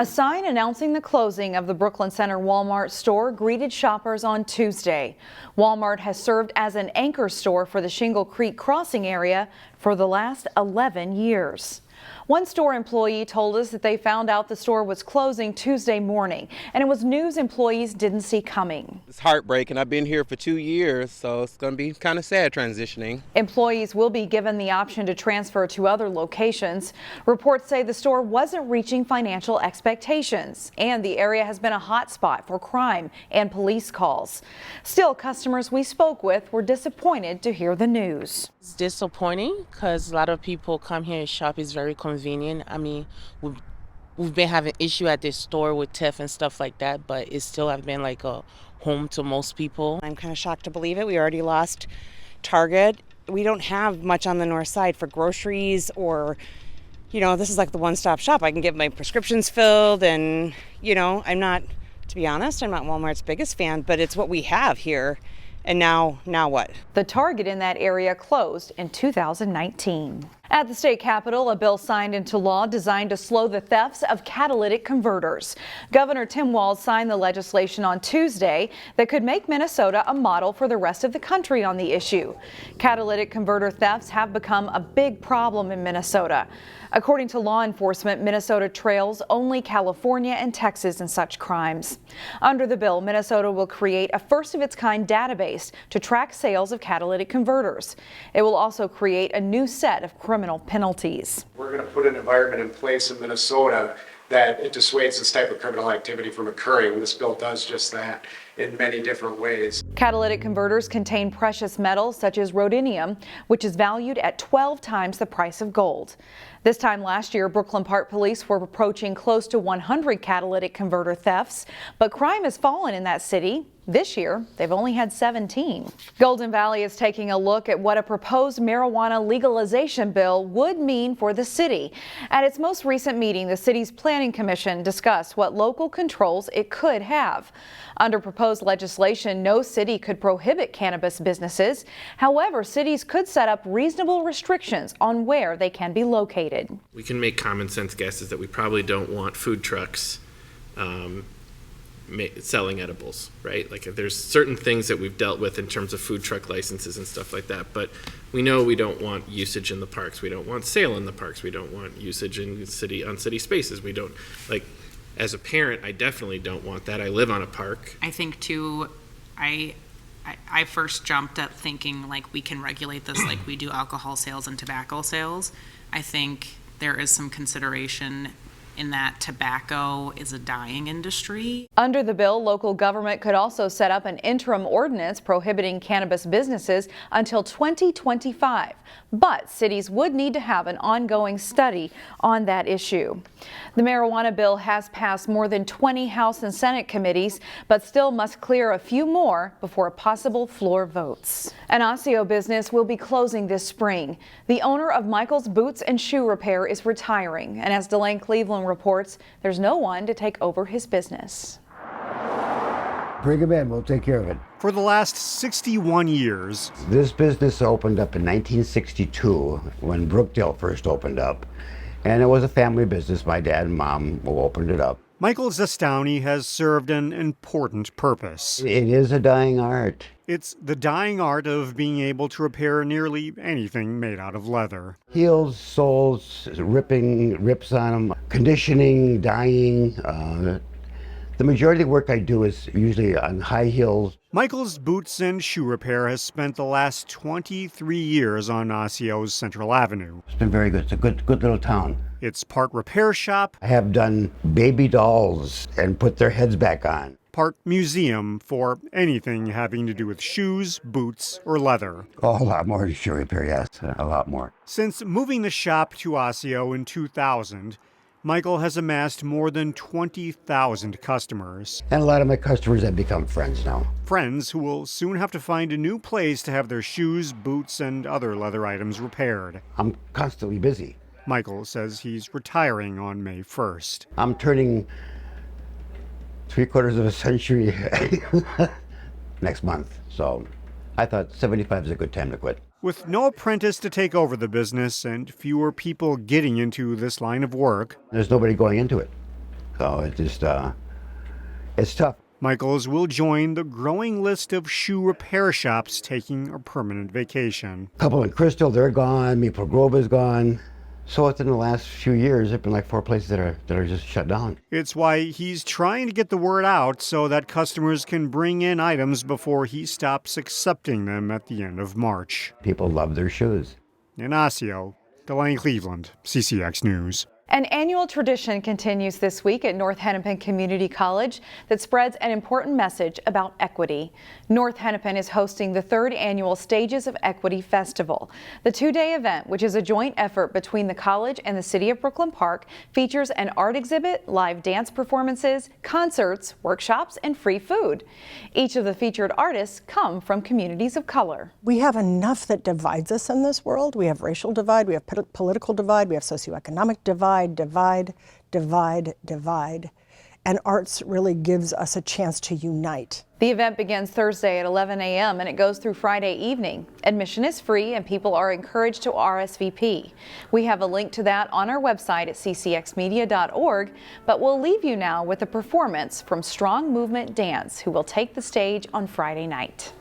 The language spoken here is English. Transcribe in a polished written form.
A sign announcing the closing of the Brooklyn Center Walmart store greeted shoppers on Tuesday. Walmart has served as an anchor store for the Shingle Creek crossing area for the last 11 years. One store employee told us that they found out the store was closing Tuesday morning, and it was news employees didn't see coming. It's heartbreaking. I've been here for 2 years, so it's going to be kind of sad transitioning. Employees will be given the option to transfer to other locations. Reports say the store wasn't reaching financial expectations, and the area has been a hot spot for crime and police calls. Still, customers we spoke with were disappointed to hear the news. It's disappointing because a lot of people come here and shop. It's very convenient. I mean, we've been having issue at this store with theft and stuff like that, but it still have been like a home to most people. I'm kind of shocked to believe it. We already lost Target. We don't have much on the north side for groceries or, this is like the one-stop shop. I can get my prescriptions filled and, to be honest, I'm not Walmart's biggest fan, but it's what we have here. And now what? The Target in that area closed in 2019. At the state capitol, a bill signed into law designed to slow the thefts of catalytic converters. Governor Tim Walz signed the legislation on Tuesday that could make Minnesota a model for the rest of the country on the issue. Catalytic converter thefts have become a big problem in Minnesota. According to law enforcement, Minnesota trails only California and Texas in such crimes. Under the bill, Minnesota will create a first-of-its-kind database to track sales of catalytic converters. It will also create a new set of criminal penalties. We're going to put an environment in place in Minnesota that it dissuades this type of criminal activity from occurring. This bill does just that in many different ways. Catalytic converters contain precious metals such as rhodinium, which is valued at 12 times the price of gold. This time last year, Brooklyn Park Police were approaching close to 100 catalytic converter thefts, but crime has fallen in that city. This year, they've only had 17. Golden Valley is taking a look at what a proposed marijuana legalization bill would mean for the city. At its most recent meeting, the city's planning commission discussed what local controls it could have. Under proposed legislation, no city could prohibit cannabis businesses. However, cities could set up reasonable restrictions on where they can be located. We can make common sense guesses that we probably don't want food trucks selling edibles, right? Like there's certain things that we've dealt with in terms of food truck licenses and stuff like that, but we know we don't want usage in the parks. We don't want sale in the parks. We don't want usage in city spaces. We don't, like, as a parent, I definitely don't want that. I live on a park. I think too, I first jumped at thinking like we can regulate this like we do alcohol sales and tobacco sales. I think there is some consideration in that tobacco is a dying industry. Under the bill, local government could also set up an interim ordinance prohibiting cannabis businesses until 2025. But cities would need to have an ongoing study on that issue. The marijuana bill has passed more than 20 House and Senate committees, but still must clear a few more before possible floor votes. An Osseo business will be closing this spring. The owner of Michael's Boots and Shoe Repair is retiring, and as Delane Cleveland reports, there's no one to take over his business. Bring him in, we'll take care of it. For the last 61 years. This business opened up in 1962 when Brookdale first opened up. And it was a family business. My dad and mom opened it up. Michael Zestowny has served an important purpose. It is a dying art. It's the dying art of being able to repair nearly anything made out of leather. Heels, soles, rips on them, conditioning, dyeing. The majority of the work I do is usually on high heels. Michael's Boots and Shoe Repair has spent the last 23 years on Osceo's Central Avenue. It's been very good. It's a good little town. It's part repair shop. I have done baby dolls and put their heads back on. Part museum for anything having to do with shoes, boots, or leather. Oh, a lot more shoe repair, yes, a lot more. Since moving the shop to Osseo in 2000, Michael has amassed more than 20,000 customers. And a lot of my customers have become friends now. Friends who will soon have to find a new place to have their shoes, boots, and other leather items repaired. I'm constantly busy. Michael says he's retiring on May 1st. I'm turning 3/4 of a century next month, so I thought 75 is a good time to quit. With no apprentice to take over the business and fewer people getting into this line of work, there's nobody going into it. So it's just, it's tough. Michaels will join the growing list of shoe repair shops taking a permanent vacation. A couple in Crystal, they're gone. Maple Grove is gone. So within the last few years, there've been like 4 places that are just shut down. It's why he's trying to get the word out so that customers can bring in items before he stops accepting them at the end of March. People love their shoes. In Osseo, Delaney Cleveland, CCX News. An annual tradition continues this week at North Hennepin Community College that spreads an important message about equity. North Hennepin is hosting the 3rd annual Stages of Equity Festival. The 2-day event, which is a joint effort between the college and the City of Brooklyn Park, features an art exhibit, live dance performances, concerts, workshops, and free food. Each of the featured artists come from communities of color. We have enough that divides us in this world. We have racial divide, we have political divide, we have socioeconomic divide. Divide. And arts really gives us a chance to unite. The event begins Thursday at 11 a.m. and it goes through Friday evening. Admission is free and people are encouraged to RSVP. We have a link to that on our website at ccxmedia.org, but we'll leave you now with a performance from Strong Movement Dance, who will take the stage on Friday night.